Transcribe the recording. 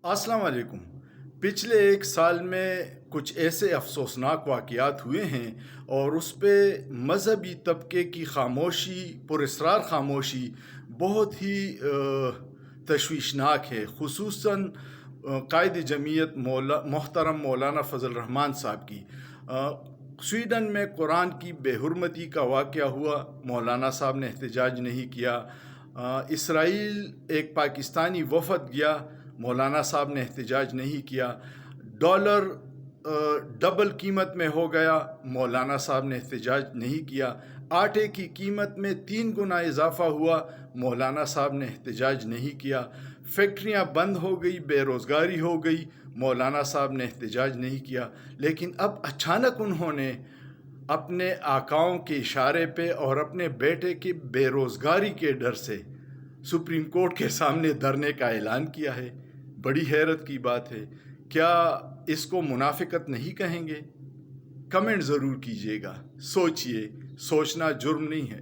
अस्सलाम वालेकुम। पिछले एक साल में कुछ ऐसे अफसोसनाक वाक़यात हुए हैं और उस पे मज़हबी तबके की खामोशी, पुरस्रार खामोशी बहुत ही तशवीशनाक है। ख़ुसूसन कायद जमीयत मोहतरम मौलाना फ़ज़ल रहमान साहब की। स्वीडन में कुरान की बेहुरमती का वाक़या हुआ, मौलाना साहब ने एहतजाज नहीं किया। इसराइल एक पाकिस्तानी वफ़द गया, मौलाना साहब ने एहतजाज नहीं किया। डॉलर डबल कीमत में हो गया, मौलाना साहब ने एहतजाज नहीं किया। आटे की कीमत में 3 गुना इजाफ़ा हुआ, मौलाना साहब ने एहतजाज नहीं किया। फैक्ट्रियां बंद हो गई, बेरोज़गारी हो गई, मौलाना साहब ने एहतजाज नहीं किया। लेकिन अब अचानक उन्होंने अपने आकाओं के इशारे पे और अपने बेटे की बेरोज़गारी के डर से सुप्रीम कोर्ट के सामने धरने का ऐलान किया है। बड़ी हैरत की बात है। क्या इसको मुनाफिकत नहीं कहेंगे? कमेंट ज़रूर कीजिएगा। सोचिए, सोचना जुर्म नहीं है।